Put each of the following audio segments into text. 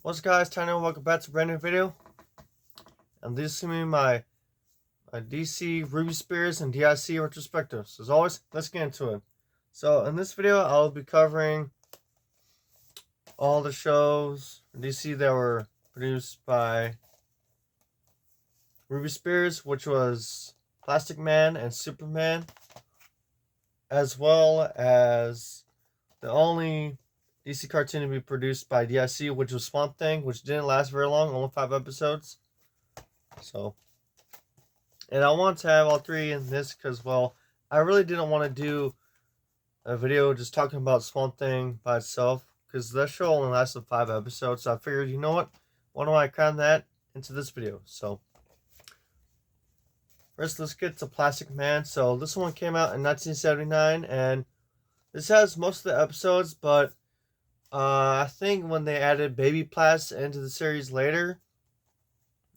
What's up, guys? Tiny, welcome back to a brand new video. And this is going to be my DC, Ruby Spears, and DIC retrospectives. As always, let's get into it. So, in this video, I'll be covering all the shows from DC that were produced by Ruby Spears, which was Plastic Man and Superman, as well as the only DC cartoon to be produced by DIC, which was Swamp Thing, which didn't last very long, only 5 episodes. So, and I want to have all three in this because, well, I really didn't want to do a video just talking about Swamp Thing by itself because that show only lasted 5 episodes. So I figured, you know what? Why don't I cram that into this video? So, first, let's get to Plastic Man. So, this one came out in 1979, and this has most of the episodes, but I think when they added Baby Plas into the series later,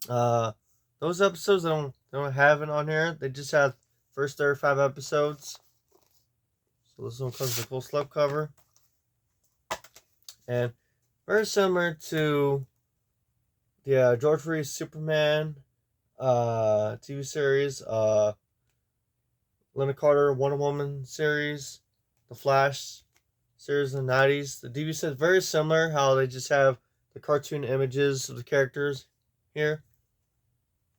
those episodes they don't have it on here. They just have first 35 episodes. So this one comes with a cool slipcover, and very similar to the George Reeves Superman TV series, Lena Carter Wonder Woman series, the Flash series in the 90s. The DV says very similar, how they just have the cartoon images of the characters here.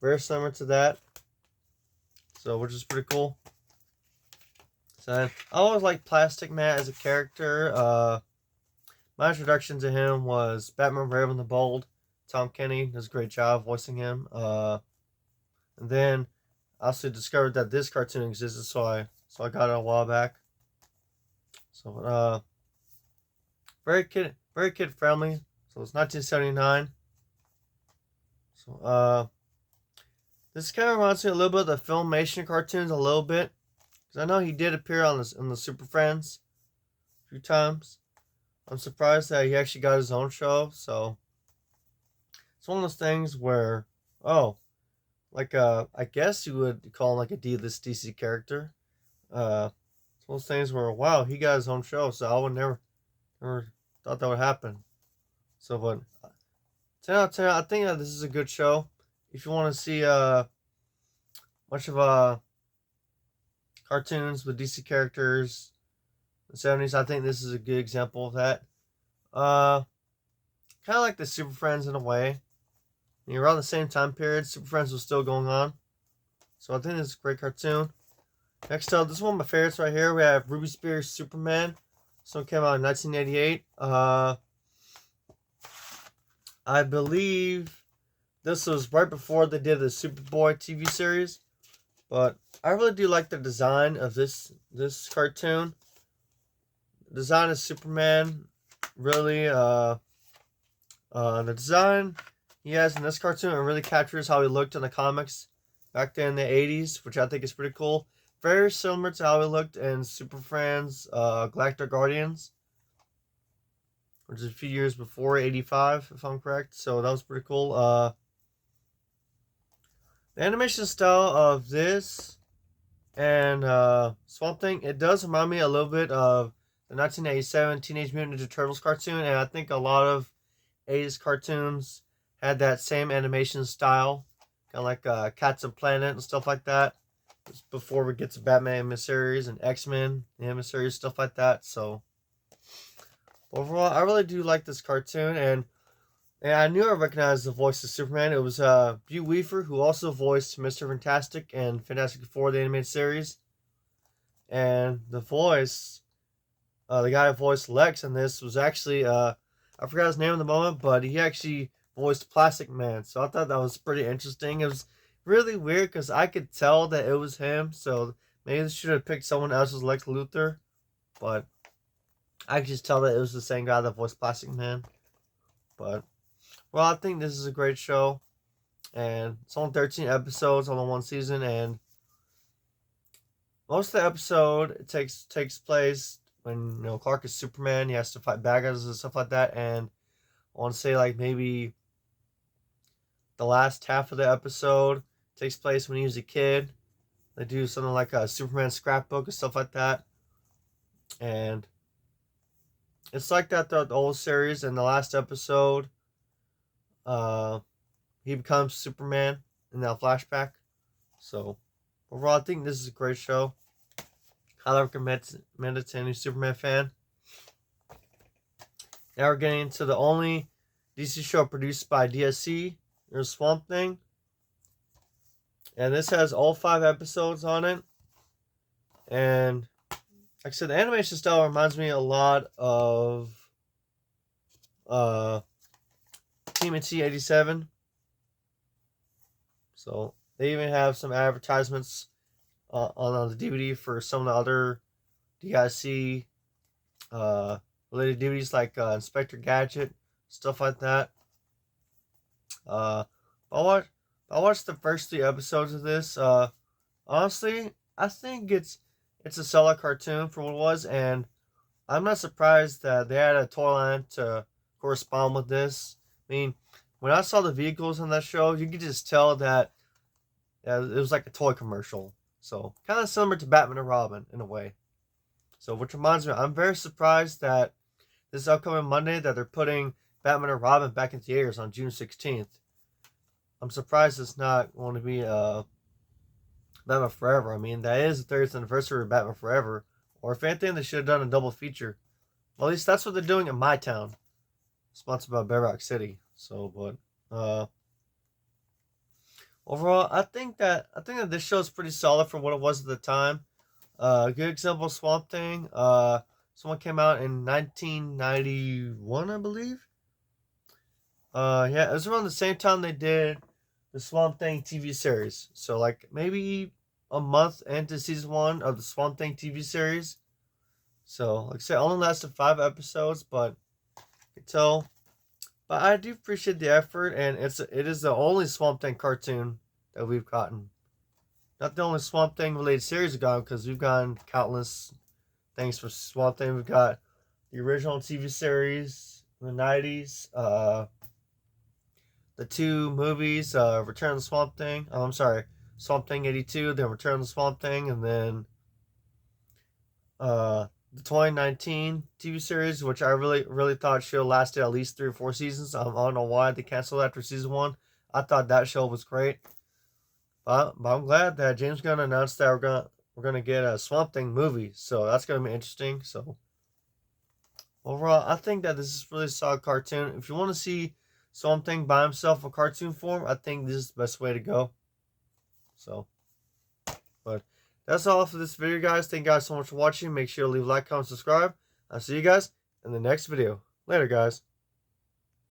Very similar to that. So, which is pretty cool. So, I always liked Plastic Man as a character. My introduction to him was Batman Brave the Bold. Tom Kenny does a great job voicing him. And then I also discovered that this cartoon existed, so I got it a while back. So, very kid friendly. So it's 1979. So, this kind of reminds me a little bit of the Filmation cartoons, a little bit, because I know he did appear on the Super Friends a few times. I'm surprised that he actually got his own show. So it's one of those things where, I guess you would call him like a D-list DC character. It's one of those things where, wow, he got his own show. So I would never thought that would happen. So, but 10 out of 10, I think that this is a good show. If you want to see much of cartoons with DC characters in the 70s, I think this is a good example of that. Kind of like the Super Friends in a way. Around the same time period, Super Friends was still going on. So I think this is a great cartoon. Next up, this is one of my favorites right here. We have Ruby Spears Superman. This one came out in 1988. I believe this was right before they did the Superboy TV series. But I really do like the design of this cartoon. The design of Superman, really, the design he has in this cartoon, it really captures how he looked in the comics back then in the 80s, which I think is pretty cool. Very similar to how he looked in Super Friends, Galactic Guardians, which is a few years before 85, if I'm correct. So that was pretty cool. The animation style of this and Swamp Thing, it does remind me a little bit of the 1987 Teenage Mutant Ninja Turtles cartoon, and I think a lot of 80s cartoons had that same animation style, kind of like Cats and Planet and stuff like that. Just before we get to Batman miniseries and X-Men miniseries, stuff like that. So overall, I really do like this cartoon, and I knew I recognized the voice of Superman. It was Hugh Weaver, who also voiced Mr. Fantastic and Fantastic Four, the animated series. And the voice, the guy who voiced Lex in this was actually, I forgot his name in the moment, but he actually voiced Plastic Man. So I thought that was pretty interesting. It was really weird because I could tell that it was him. So maybe they should have picked someone else's Lex Luthor. But I could just tell that it was the same guy that voiced Plastic Man. But, well, I think this is a great show. And it's only 13 episodes on the one season. And most of the episode takes place when Clark is Superman. He has to fight bad guys and stuff like that. And I want to say like maybe the last half of the episode takes place when he was a kid. They do something like a Superman scrapbook and stuff like that. And it's like that throughout the whole series. And the last episode, he becomes Superman in that flashback. So overall, I think this is a great show. Highly recommend it to any Superman fan. Now we're getting into the only DC show produced by DIC. There's Swamp Thing. And this has all 5 episodes on it. And like I said, the animation style reminds me a lot of TMNT 87. So they even have some advertisements on the DVD for some of the other DIC related DVDs like Inspector Gadget, stuff like that. I watched the first 3 episodes of this. Honestly, I think it's a solid cartoon for what it was, and I'm not surprised that they had a toy line to correspond with this. I mean, when I saw the vehicles on that show, you could just tell that it was like a toy commercial. So kind of similar to Batman and Robin in a way. So which reminds me, I'm very surprised that this upcoming Monday that they're putting Batman and Robin back in theaters on June 16th. I'm surprised it's not going to be Batman Forever. I mean, that is the 30th anniversary of Batman Forever. Or if anything, they should have done a double feature. Well, at least that's what they're doing in my town. Sponsored by Bear Rock City. So, but overall, I think that this show is pretty solid for what it was at the time. Good example, Swamp Thing. Someone came out in 1991, I believe. Yeah, it was around the same time they did the Swamp Thing TV series. So, like, maybe a month into season 1 of the Swamp Thing TV series. So, like I said, it only lasted 5 episodes, but you can tell. But I do appreciate the effort, and it is the only Swamp Thing cartoon that we've gotten. Not the only Swamp Thing related series we've gotten, because we've gotten countless things for Swamp Thing. We've got the original TV series in the 90s, the 2 movies, Return of the Swamp Thing. Oh, I'm sorry, Swamp Thing 82, then Return of the Swamp Thing, and then the 2019 TV series, which I really thought should have lasted at least 3 or 4 seasons. I don't know why they canceled after season 1. I thought that show was great. But I'm glad that James Gunn announced that we're gonna get a Swamp Thing movie. So that's gonna be interesting. So overall, I think that this is really a solid cartoon. If you want to see Swamp Thing by himself in cartoon form, I think this is the best way to go. So, but that's all for this video, guys. Thank you guys so much for watching. Make sure to leave a like, comment, subscribe. I'll see you guys in the next video. Later, guys.